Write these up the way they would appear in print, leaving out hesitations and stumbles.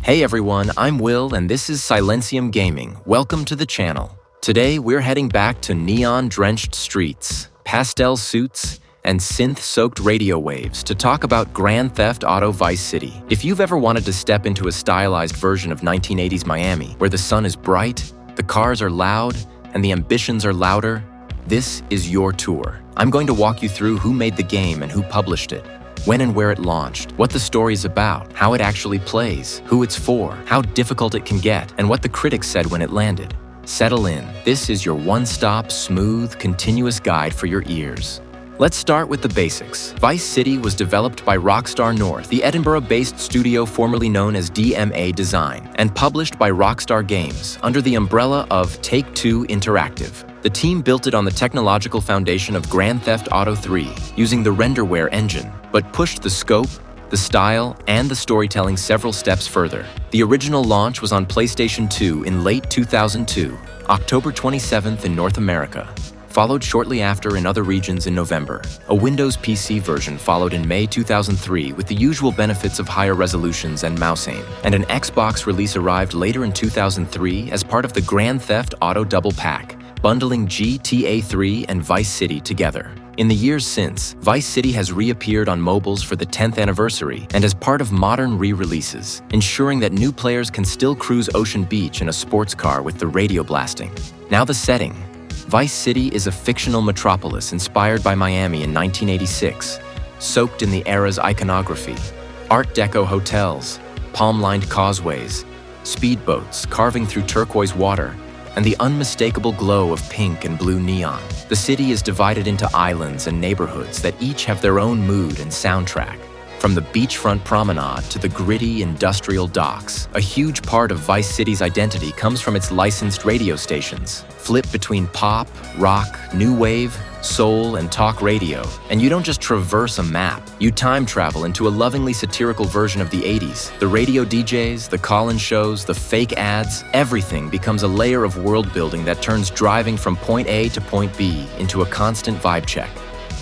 Hey everyone, I'm Will and this is Silentium Gaming. Welcome to the channel. Today we're heading back to neon-drenched streets, pastel suits, and synth-soaked radio waves to talk about Grand Theft Auto Vice City. If you've ever wanted to step into a stylized version of 1980s Miami, where the sun is bright, the cars are loud, and the ambitions are louder, this is your tour. I'm going to walk you through who made the game and who published it, when and where it launched, what the story's about, how it actually plays, who it's for, how difficult it can get, and what the critics said when it landed. Settle in. This is your one-stop, smooth, continuous guide for your ears. Let's start with the basics. Vice City was developed by Rockstar North, the Edinburgh-based studio formerly known as DMA Design, and published by Rockstar Games under the umbrella of Take-Two Interactive. The team built it on the technological foundation of Grand Theft Auto 3, using the renderware engine, but pushed the scope, the style, and the storytelling several steps further. The original launch was on PlayStation 2 in late 2002, October 27th in North America, followed shortly after in other regions in November. A Windows PC version followed in May 2003 with the usual benefits of higher resolutions and mouse aim, and an Xbox release arrived later in 2003 as part of the Grand Theft Auto Double Pack, bundling GTA 3 and Vice City together. In the years since, Vice City has reappeared on mobiles for the 10th anniversary and as part of modern re-releases, ensuring that new players can still cruise Ocean Beach in a sports car with the radio blasting. Now the setting. Vice City is a fictional metropolis inspired by Miami in 1986, soaked in the era's iconography. Art Deco hotels, palm-lined causeways, speedboats carving through turquoise water, and the unmistakable glow of pink and blue neon. The city is divided into islands and neighborhoods that each have their own mood and soundtrack. From the beachfront promenade to the gritty industrial docks, a huge part of Vice City's identity comes from its licensed radio stations. Flip between pop, rock, new wave, soul, and talk radio. And you don't just traverse a map, you time travel into a lovingly satirical version of the 80s. The radio DJs, the call-in shows, the fake ads, everything becomes a layer of world building that turns driving from point A to point B into a constant vibe check.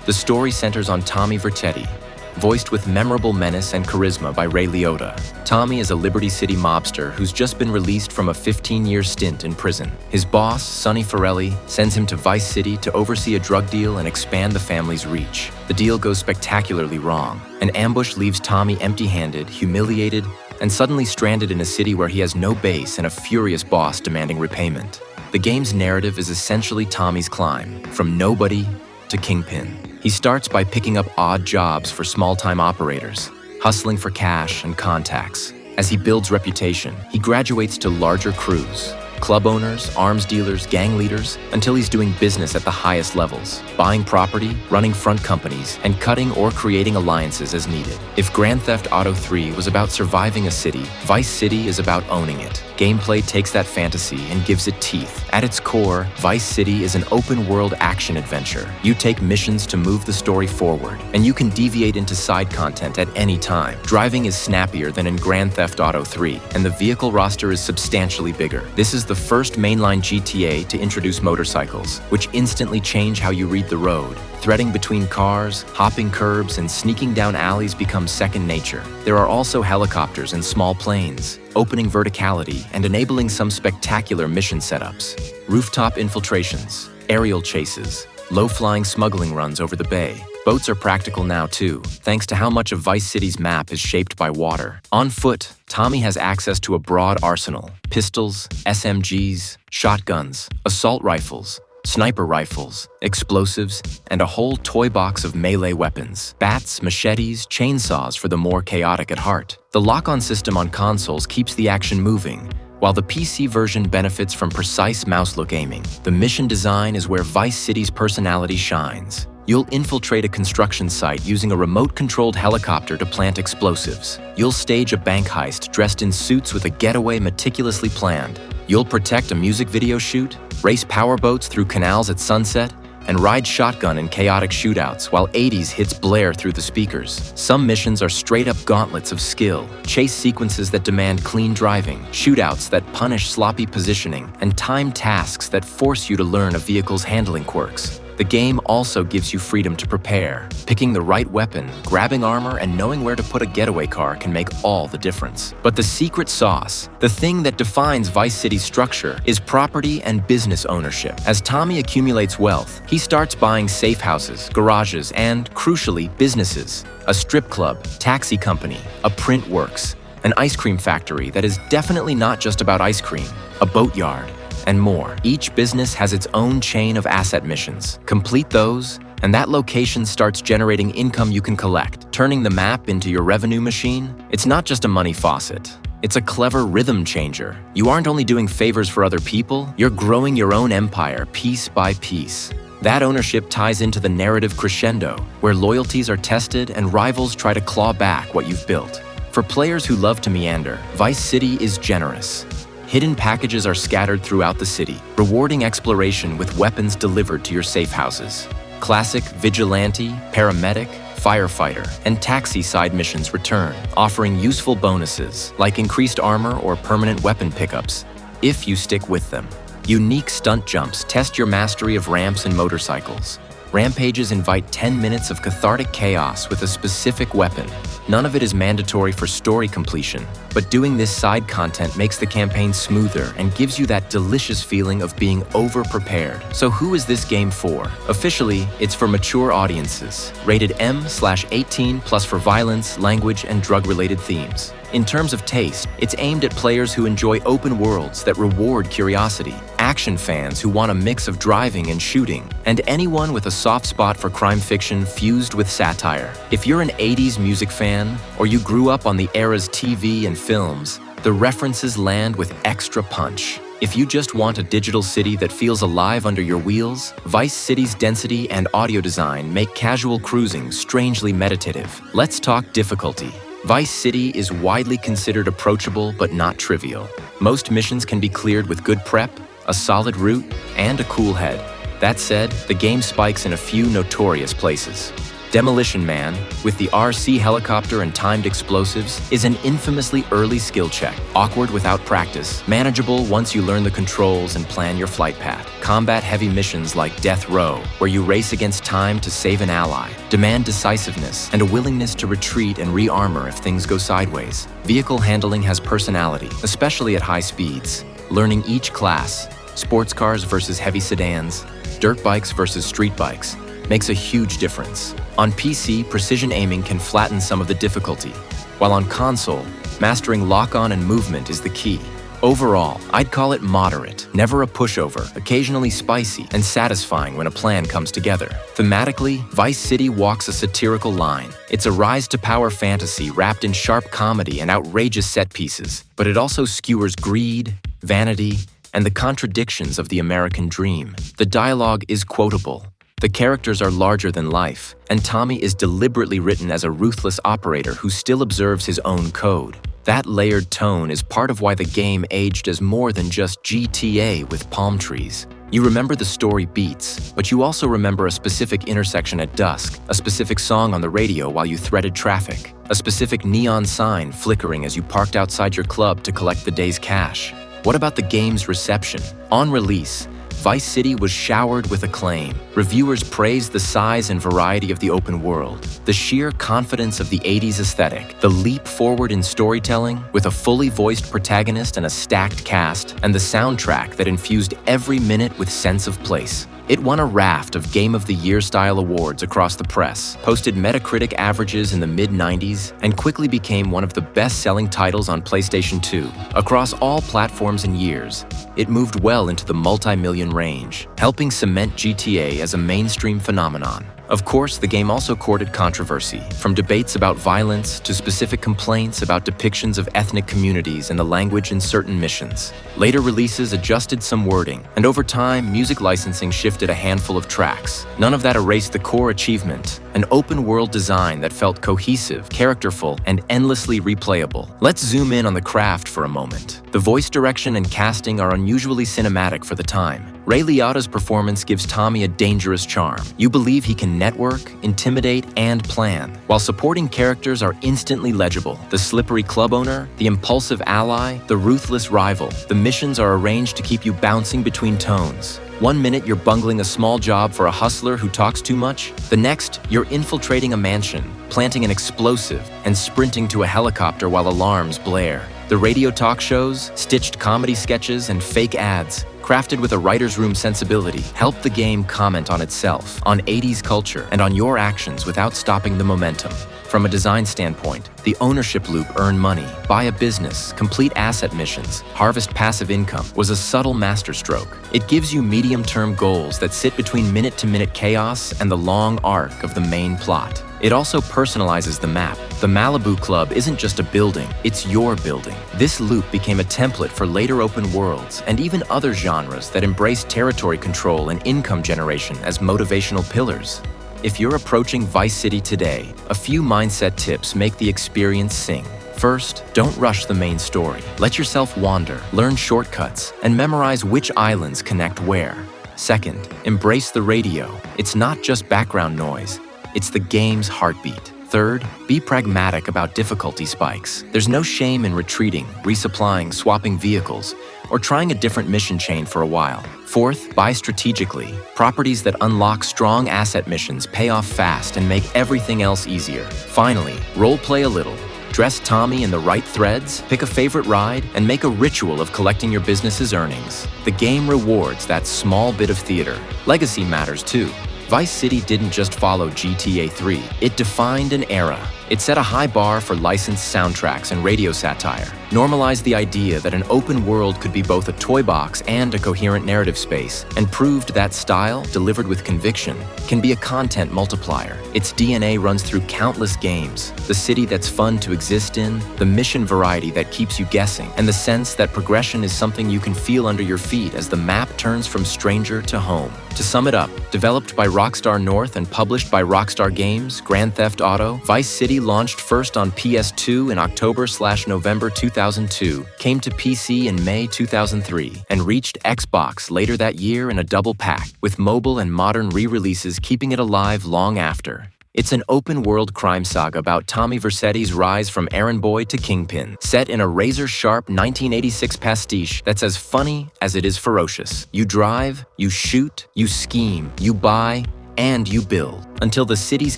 The story centers on Tommy Vercetti, voiced with memorable menace and charisma by Ray Liotta. Tommy is a Liberty City mobster who's just been released from a 15-year stint in prison. His boss, Sonny Forelli, sends him to Vice City to oversee a drug deal and expand the family's reach. The deal goes spectacularly wrong. An ambush leaves Tommy empty-handed, humiliated, and suddenly stranded in a city where he has no base and a furious boss demanding repayment. The game's narrative is essentially Tommy's climb, from nobody to kingpin. He starts by picking up odd jobs for small-time operators, hustling for cash and contacts. As he builds reputation, he graduates to larger crews, club owners, arms dealers, gang leaders, until he's doing business at the highest levels, buying property, running front companies, and cutting or creating alliances as needed. If Grand Theft Auto 3 was about surviving a city, Vice City is about owning it. Gameplay takes that fantasy and gives it teeth. At its core, Vice City is an open-world action-adventure. You take missions to move the story forward, and you can deviate into side content at any time. Driving is snappier than in Grand Theft Auto 3, and the vehicle roster is substantially bigger. This is the first mainline GTA to introduce motorcycles, which instantly change how you read the road. Threading between cars, hopping curbs, and sneaking down alleys becomes second nature. There are also helicopters and small planes, opening verticality and enabling some spectacular mission setups. Rooftop infiltrations, aerial chases, low-flying smuggling runs over the bay. Boats are practical now too, thanks to how much of Vice City's map is shaped by water. On foot, Tommy has access to a broad arsenal: pistols, SMGs, shotguns, assault rifles, sniper rifles, explosives, and a whole toy box of melee weapons. Bats, machetes, chainsaws for the more chaotic at heart. The lock-on system on consoles keeps the action moving, while the PC version benefits from precise mouse-look aiming. The mission design is where Vice City's personality shines. You'll infiltrate a construction site using a remote-controlled helicopter to plant explosives. You'll stage a bank heist dressed in suits with a getaway meticulously planned. You'll protect a music video shoot, race powerboats through canals at sunset, and ride shotgun in chaotic shootouts while 80s hits blare through the speakers. Some missions are straight-up gauntlets of skill, chase sequences that demand clean driving, shootouts that punish sloppy positioning, and timed tasks that force you to learn a vehicle's handling quirks. The game also gives you freedom to prepare. Picking the right weapon, grabbing armor, and knowing where to put a getaway car can make all the difference. But the secret sauce, the thing that defines Vice City's structure, is property and business ownership. As Tommy accumulates wealth, he starts buying safe houses, garages, and, crucially, businesses. A strip club, taxi company, a print works, an ice cream factory that is definitely not just about ice cream, a boatyard, and more. Each business has its own chain of asset missions. Complete those, and that location starts generating income you can collect. Turning the map into your revenue machine, it's not just a money faucet. It's a clever rhythm changer. You aren't only doing favors for other people, you're growing your own empire piece by piece. That ownership ties into the narrative crescendo, where loyalties are tested and rivals try to claw back what you've built. For players who love to meander, Vice City is generous. Hidden packages are scattered throughout the city, rewarding exploration with weapons delivered to your safe houses. Classic vigilante, paramedic, firefighter, and taxi side missions return, offering useful bonuses like increased armor or permanent weapon pickups, if you stick with them. Unique stunt jumps test your mastery of ramps and motorcycles. Rampages invite 10 minutes of cathartic chaos with a specific weapon. None of it is mandatory for story completion, but doing this side content makes the campaign smoother and gives you that delicious feeling of being over-prepared. So who is this game for? Officially, it's for mature audiences, rated M/18+ for violence, language, and drug-related themes. In terms of taste, it's aimed at players who enjoy open worlds that reward curiosity, action fans who want a mix of driving and shooting, and anyone with a soft spot for crime fiction fused with satire. If you're an 80s music fan, or you grew up on the era's TV and films, the references land with extra punch. If you just want a digital city that feels alive under your wheels, Vice City's density and audio design make casual cruising strangely meditative. Let's talk difficulty. Vice City is widely considered approachable but not trivial. Most missions can be cleared with good prep, a solid route, and a cool head. That said, the game spikes in a few notorious places. Demolition Man, with the RC helicopter and timed explosives, is an infamously early skill check. Awkward without practice, manageable once you learn the controls and plan your flight path. Combat-heavy missions like Death Row, where you race against time to save an ally, demand decisiveness and a willingness to retreat and re-armor if things go sideways. Vehicle handling has personality, especially at high speeds. Learning each class, sports cars versus heavy sedans, dirt bikes versus street bikes, makes a huge difference. On PC, precision aiming can flatten some of the difficulty, while on console, mastering lock-on and movement is the key. Overall, I'd call it moderate, never a pushover, occasionally spicy, and satisfying when a plan comes together. Thematically, Vice City walks a satirical line. It's a rise-to-power fantasy wrapped in sharp comedy and outrageous set pieces, but it also skewers greed, vanity, and the contradictions of the American dream. The dialogue is quotable. The characters are larger than life, and Tommy is deliberately written as a ruthless operator who still observes his own code. That layered tone is part of why the game aged as more than just GTA with palm trees. You remember the story beats, but you also remember a specific intersection at dusk, a specific song on the radio while you threaded traffic, a specific neon sign flickering as you parked outside your club to collect the day's cash. What about the game's reception? On release, Vice City was showered with acclaim. Reviewers praised the size and variety of the open world, the sheer confidence of the 80s aesthetic, the leap forward in storytelling with a fully voiced protagonist and a stacked cast, and the soundtrack that infused every minute with sense of place. It won a raft of Game of the Year style awards across the press, posted Metacritic averages in the mid-90s, and quickly became one of the best-selling titles on PlayStation 2. Across all platforms and years, it moved well into the multi-million range, helping cement GTA as a mainstream phenomenon. Of course, the game also courted controversy, from debates about violence to specific complaints about depictions of ethnic communities and the language in certain missions. Later releases adjusted some wording, and over time, music licensing shifted a handful of tracks. None of that erased the core achievement, an open-world design that felt cohesive, characterful, and endlessly replayable. Let's zoom in on the craft for a moment. The voice direction and casting are unusually cinematic for the time. Ray Liotta's performance gives Tommy a dangerous charm. You believe he can network, intimidate, and plan, while supporting characters are instantly legible. The slippery club owner, the impulsive ally, the ruthless rival. The missions are arranged to keep you bouncing between tones. One minute you're bungling a small job for a hustler who talks too much. The next, you're infiltrating a mansion, planting an explosive, and sprinting to a helicopter while alarms blare. The radio talk shows, stitched comedy sketches, and fake ads, crafted with a writer's room sensibility, help the game comment on itself, on 80s culture, and on your actions without stopping the momentum. From a design standpoint, the ownership loop earn money, buy a business, complete asset missions, harvest passive income was a subtle masterstroke. It gives you medium-term goals that sit between minute-to-minute chaos and the long arc of the main plot. It also personalizes the map. The Malibu Club isn't just a building, it's your building. This loop became a template for later open worlds and even other genres that embrace territory control and income generation as motivational pillars. If you're approaching Vice City today, a few mindset tips make the experience sing. First, don't rush the main story. Let yourself wander, learn shortcuts, and memorize which islands connect where. Second, embrace the radio. It's not just background noise, it's the game's heartbeat. Third, be pragmatic about difficulty spikes. There's no shame in retreating, resupplying, swapping vehicles, or trying a different mission chain for a while. Fourth, buy strategically. Properties that unlock strong asset missions pay off fast and make everything else easier. Finally, roleplay a little. Dress Tommy in the right threads, pick a favorite ride, and make a ritual of collecting your business's earnings. The game rewards that small bit of theater. Legacy matters too. Vice City didn't just follow GTA 3, it defined an era. It set a high bar for licensed soundtracks and radio satire, normalized the idea that an open world could be both a toy box and a coherent narrative space, and proved that style, delivered with conviction, can be a content multiplier. Its DNA runs through countless games, the city that's fun to exist in, the mission variety that keeps you guessing, and the sense that progression is something you can feel under your feet as the map turns from stranger to home. To sum it up, developed by Rockstar North and published by Rockstar Games, Grand Theft Auto, Vice City launched first on PS2 in October/November 2002, came to PC in May 2003, and reached Xbox later that year in a double pack, with mobile and modern re-releases keeping it alive long after. It's an open-world crime saga about Tommy Vercetti's rise from errand boy to kingpin, set in a razor-sharp 1986 pastiche that's as funny as it is ferocious. You drive, you shoot, you scheme, you buy, and you build, until the city's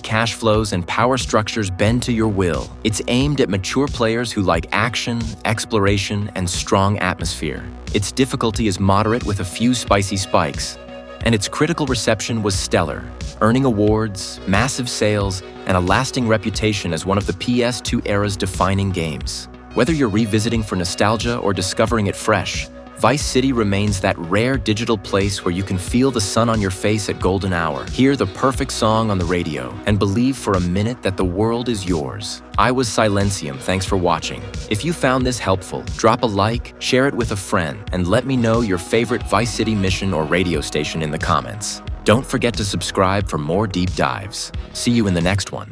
cash flows and power structures bend to your will. It's aimed at mature players who like action, exploration, and strong atmosphere. Its difficulty is moderate with a few spicy spikes, and its critical reception was stellar, earning awards, massive sales, and a lasting reputation as one of the PS2 era's defining games. Whether you're revisiting for nostalgia or discovering it fresh, Vice City remains that rare digital place where you can feel the sun on your face at golden hour, hear the perfect song on the radio, and believe for a minute that the world is yours. I was Silentium, thanks for watching. If you found this helpful, drop a like, share it with a friend, and let me know your favorite Vice City mission or radio station in the comments. Don't forget to subscribe for more deep dives. See you in the next one.